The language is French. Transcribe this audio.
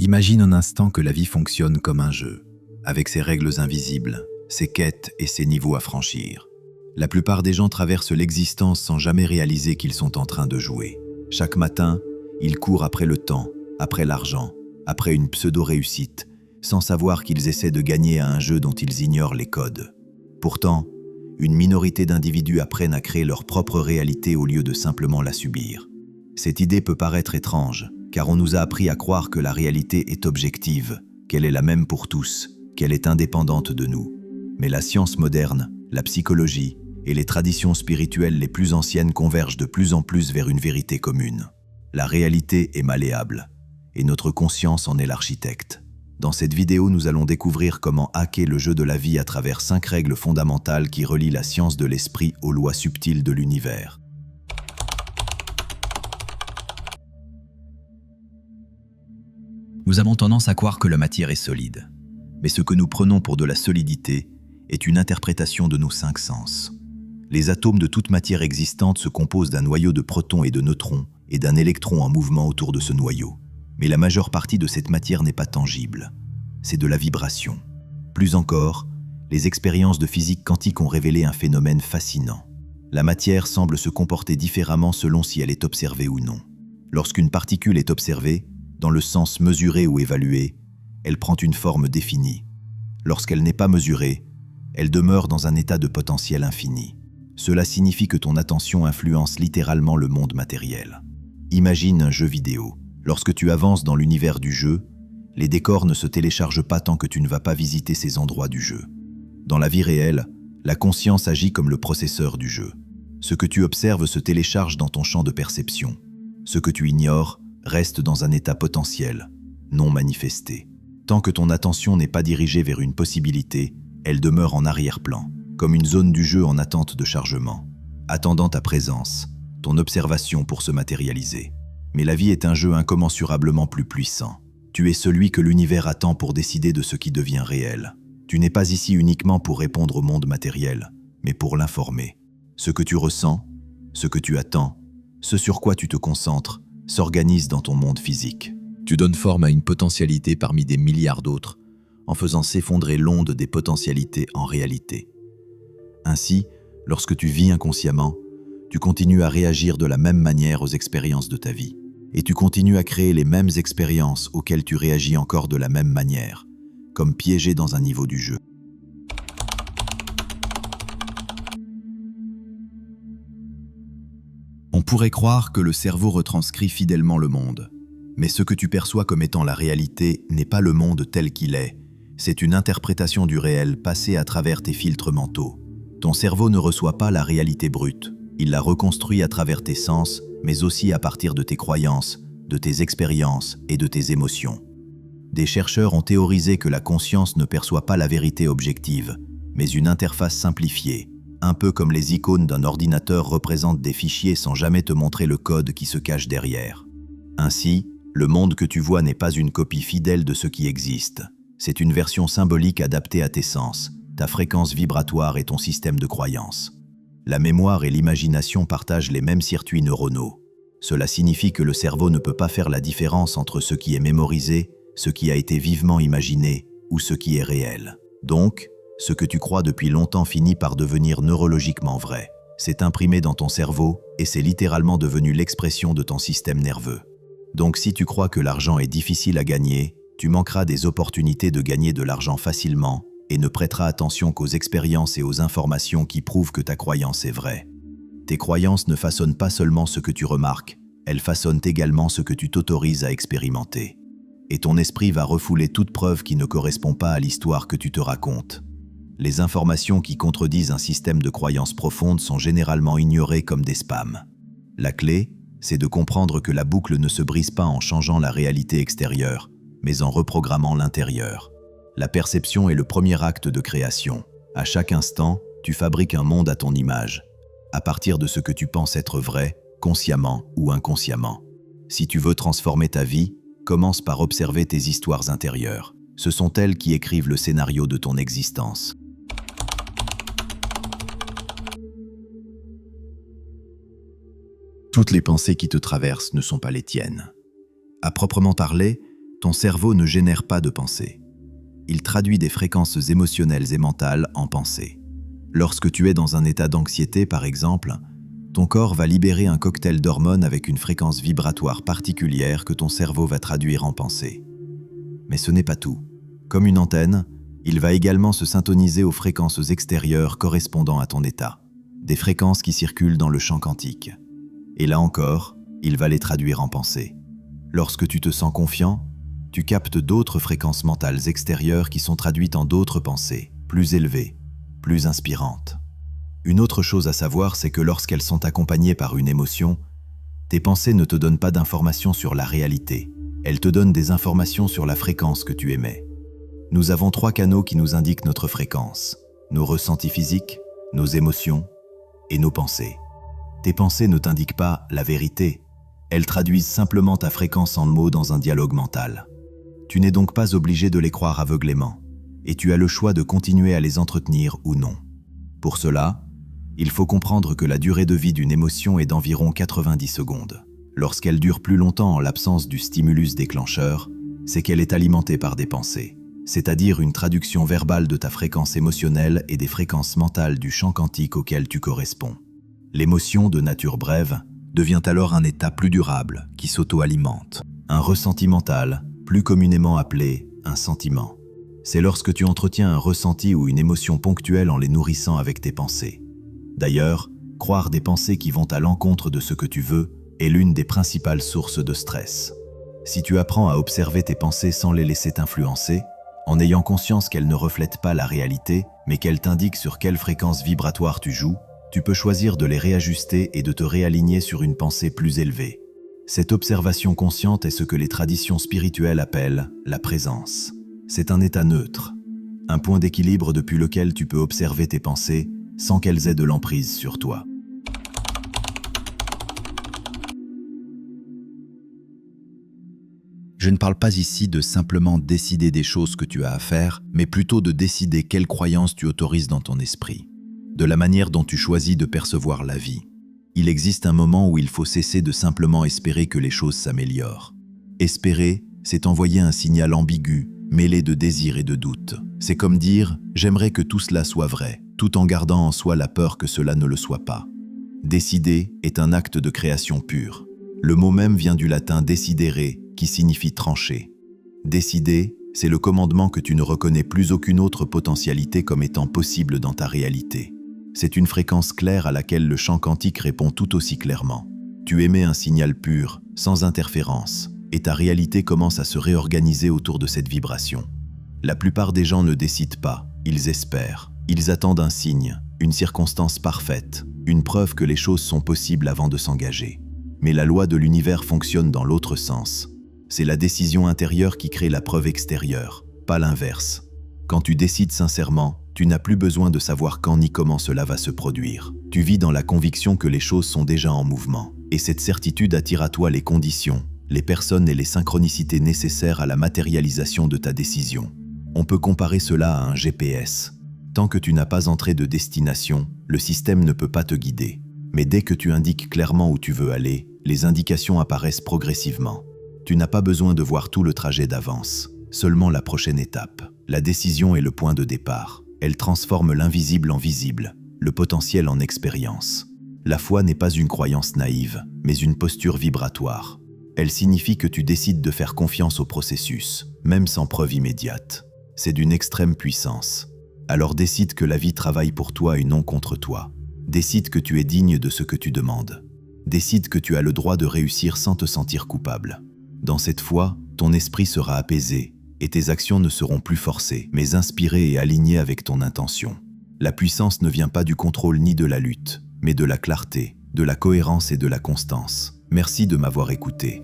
Imagine un instant que la vie fonctionne comme un jeu, avec ses règles invisibles, ses quêtes et ses niveaux à franchir. La plupart des gens traversent l'existence sans jamais réaliser qu'ils sont en train de jouer. Chaque matin, ils courent après le temps, après l'argent, après une pseudo-réussite, sans savoir qu'ils essaient de gagner à un jeu dont ils ignorent les codes. Pourtant, une minorité d'individus apprennent à créer leur propre réalité au lieu de simplement la subir. Cette idée peut paraître étrange, car on nous a appris à croire que la réalité est objective, qu'elle est la même pour tous, qu'elle est indépendante de nous. Mais la science moderne, la psychologie et les traditions spirituelles les plus anciennes convergent de plus en plus vers une vérité commune. La réalité est malléable, et notre conscience en est l'architecte. Dans cette vidéo, nous allons découvrir comment hacker le jeu de la vie à travers 5 règles fondamentales qui relient la science de l'esprit aux lois subtiles de l'univers. Nous avons tendance à croire que la matière est solide, mais ce que nous prenons pour de la solidité est une interprétation de nos 5 sens. Les atomes de toute matière existante se composent d'un noyau de protons et de neutrons et d'un électron en mouvement autour de ce noyau. Mais la majeure partie de cette matière n'est pas tangible. C'est de la vibration. Plus encore, les expériences de physique quantique ont révélé un phénomène fascinant. La matière semble se comporter différemment selon si elle est observée ou non. Lorsqu'une particule est observée, dans le sens mesuré ou évalué, elle prend une forme définie. Lorsqu'elle n'est pas mesurée, elle demeure dans un état de potentiel infini. Cela signifie que ton attention influence littéralement le monde matériel. Imagine un jeu vidéo. Lorsque tu avances dans l'univers du jeu, les décors ne se téléchargent pas tant que tu ne vas pas visiter ces endroits du jeu. Dans la vie réelle, la conscience agit comme le processeur du jeu. Ce que tu observes se télécharge dans ton champ de perception. Ce que tu ignores reste dans un état potentiel, non manifesté. Tant que ton attention n'est pas dirigée vers une possibilité, elle demeure en arrière-plan, comme une zone du jeu en attente de chargement, attendant ta présence, ton observation pour se matérialiser. Mais la vie est un jeu incommensurablement plus puissant. Tu es celui que l'univers attend pour décider de ce qui devient réel. Tu n'es pas ici uniquement pour répondre au monde matériel, mais pour l'informer. Ce que tu ressens, ce que tu attends, ce sur quoi tu te concentres, s'organise dans ton monde physique. Tu donnes forme à une potentialité parmi des milliards d'autres, en faisant s'effondrer l'onde des potentialités en réalité. Ainsi, lorsque tu vis inconsciemment, tu continues à réagir de la même manière aux expériences de ta vie. Et tu continues à créer les mêmes expériences auxquelles tu réagis encore de la même manière, comme piégé dans un niveau du jeu. On pourrait croire que le cerveau retranscrit fidèlement le monde. Mais ce que tu perçois comme étant la réalité n'est pas le monde tel qu'il est. C'est une interprétation du réel passée à travers tes filtres mentaux. Ton cerveau ne reçoit pas la réalité brute. Il la reconstruit à travers tes sens, mais aussi à partir de tes croyances, de tes expériences et de tes émotions. Des chercheurs ont théorisé que la conscience ne perçoit pas la vérité objective, mais une interface simplifiée, un peu comme les icônes d'un ordinateur représentent des fichiers sans jamais te montrer le code qui se cache derrière. Ainsi, le monde que tu vois n'est pas une copie fidèle de ce qui existe. C'est une version symbolique adaptée à tes sens, ta fréquence vibratoire et ton système de croyances. La mémoire et l'imagination partagent les mêmes circuits neuronaux. Cela signifie que le cerveau ne peut pas faire la différence entre ce qui est mémorisé, ce qui a été vivement imaginé ou ce qui est réel. Donc, ce que tu crois depuis longtemps finit par devenir neurologiquement vrai. C'est imprimé dans ton cerveau et c'est littéralement devenu l'expression de ton système nerveux. Donc si tu crois que l'argent est difficile à gagner, tu manqueras des opportunités de gagner de l'argent facilement et ne prêteras attention qu'aux expériences et aux informations qui prouvent que ta croyance est vraie. Tes croyances ne façonnent pas seulement ce que tu remarques, elles façonnent également ce que tu t'autorises à expérimenter. Et ton esprit va refouler toute preuve qui ne correspond pas à l'histoire que tu te racontes. Les informations qui contredisent un système de croyances profondes sont généralement ignorées comme des spams. La clé, c'est de comprendre que la boucle ne se brise pas en changeant la réalité extérieure, mais en reprogrammant l'intérieur. La perception est le premier acte de création. À chaque instant, tu fabriques un monde à ton image, à partir de ce que tu penses être vrai, consciemment ou inconsciemment. Si tu veux transformer ta vie, commence par observer tes histoires intérieures. Ce sont elles qui écrivent le scénario de ton existence. Toutes les pensées qui te traversent ne sont pas les tiennes. À proprement parler, Ton cerveau ne génère pas de pensées. Il traduit des fréquences émotionnelles et mentales en pensées. Lorsque tu es dans un état d'anxiété, par exemple, ton corps va libérer un cocktail d'hormones avec une fréquence vibratoire particulière que ton cerveau va traduire en pensée. Mais ce n'est pas tout. Comme une antenne, il va également se syntoniser aux fréquences extérieures correspondant à ton état, des fréquences qui circulent dans le champ quantique. Et là encore, il va les traduire en pensée. Lorsque tu te sens confiant, tu captes d'autres fréquences mentales extérieures qui sont traduites en d'autres pensées, plus élevées, plus inspirantes. Une autre chose à savoir, c'est que lorsqu'elles sont accompagnées par une émotion, tes pensées ne te donnent pas d'informations sur la réalité. Elles te donnent des informations sur la fréquence que tu émets. Nous avons 3 canaux qui nous indiquent notre fréquence: nos ressentis physiques, nos émotions et nos pensées. Tes pensées ne t'indiquent pas la vérité. Elles traduisent simplement ta fréquence en mots dans un dialogue mental. Tu n'es donc pas obligé de les croire aveuglément, et tu as le choix de continuer à les entretenir ou non. Pour cela, il faut comprendre que la durée de vie d'une émotion est d'environ 90 secondes. Lorsqu'elle dure plus longtemps en l'absence du stimulus déclencheur, c'est qu'elle est alimentée par des pensées, c'est-à-dire une traduction verbale de ta fréquence émotionnelle et des fréquences mentales du champ quantique auquel tu corresponds. L'émotion, de nature brève, devient alors un état plus durable qui s'auto-alimente. Un ressenti mental, plus communément appelé un sentiment. C'est lorsque tu entretiens un ressenti ou une émotion ponctuelle en les nourrissant avec tes pensées. D'ailleurs, croire des pensées qui vont à l'encontre de ce que tu veux est l'une des principales sources de stress. Si tu apprends à observer tes pensées sans les laisser t'influencer, en ayant conscience qu'elles ne reflètent pas la réalité, mais qu'elles t'indiquent sur quelle fréquence vibratoire tu joues, tu peux choisir de les réajuster et de te réaligner sur une pensée plus élevée. Cette observation consciente est ce que les traditions spirituelles appellent la présence. C'est un état neutre, un point d'équilibre depuis lequel tu peux observer tes pensées sans qu'elles aient de l'emprise sur toi. Je ne parle pas ici de simplement décider des choses que tu as à faire, mais plutôt de décider quelles croyances tu autorises dans ton esprit, de la manière dont tu choisis de percevoir la vie. Il existe un moment où il faut cesser de simplement espérer que les choses s'améliorent. Espérer, c'est envoyer un signal ambigu, mêlé de désir et de doute. C'est comme dire « j'aimerais que tout cela soit vrai », tout en gardant en soi la peur que cela ne le soit pas. Décider est un acte de création pure. Le mot même vient du latin decidere, qui signifie trancher. Décider, c'est le commandement que tu ne reconnais plus aucune autre potentialité comme étant possible dans ta réalité. C'est une fréquence claire à laquelle le champ quantique répond tout aussi clairement. Tu émets un signal pur, sans interférence, et ta réalité commence à se réorganiser autour de cette vibration. La plupart des gens ne décident pas, ils espèrent. Ils attendent un signe, une circonstance parfaite, une preuve que les choses sont possibles avant de s'engager. Mais la loi de l'univers fonctionne dans l'autre sens. C'est la décision intérieure qui crée la preuve extérieure, pas l'inverse. Quand tu décides sincèrement, tu n'as plus besoin de savoir quand ni comment cela va se produire. Tu vis dans la conviction que les choses sont déjà en mouvement. Et cette certitude attire à toi les conditions, les personnes et les synchronicités nécessaires à la matérialisation de ta décision. On peut comparer cela à un GPS. Tant que tu n'as pas entré de destination, le système ne peut pas te guider. Mais dès que tu indiques clairement où tu veux aller, les indications apparaissent progressivement. Tu n'as pas besoin de voir tout le trajet d'avance, seulement la prochaine étape. La décision est le point de départ. Elle transforme l'invisible en visible, le potentiel en expérience. La foi n'est pas une croyance naïve, mais une posture vibratoire. Elle signifie que tu décides de faire confiance au processus, même sans preuve immédiate. C'est d'une extrême puissance. Alors décide que la vie travaille pour toi et non contre toi. Décide que tu es digne de ce que tu demandes. Décide que tu as le droit de réussir sans te sentir coupable. Dans cette foi, ton esprit sera apaisé et tes actions ne seront plus forcées, mais inspirées et alignées avec ton intention. La puissance ne vient pas du contrôle ni de la lutte, mais de la clarté, de la cohérence et de la constance. Merci de m'avoir écouté.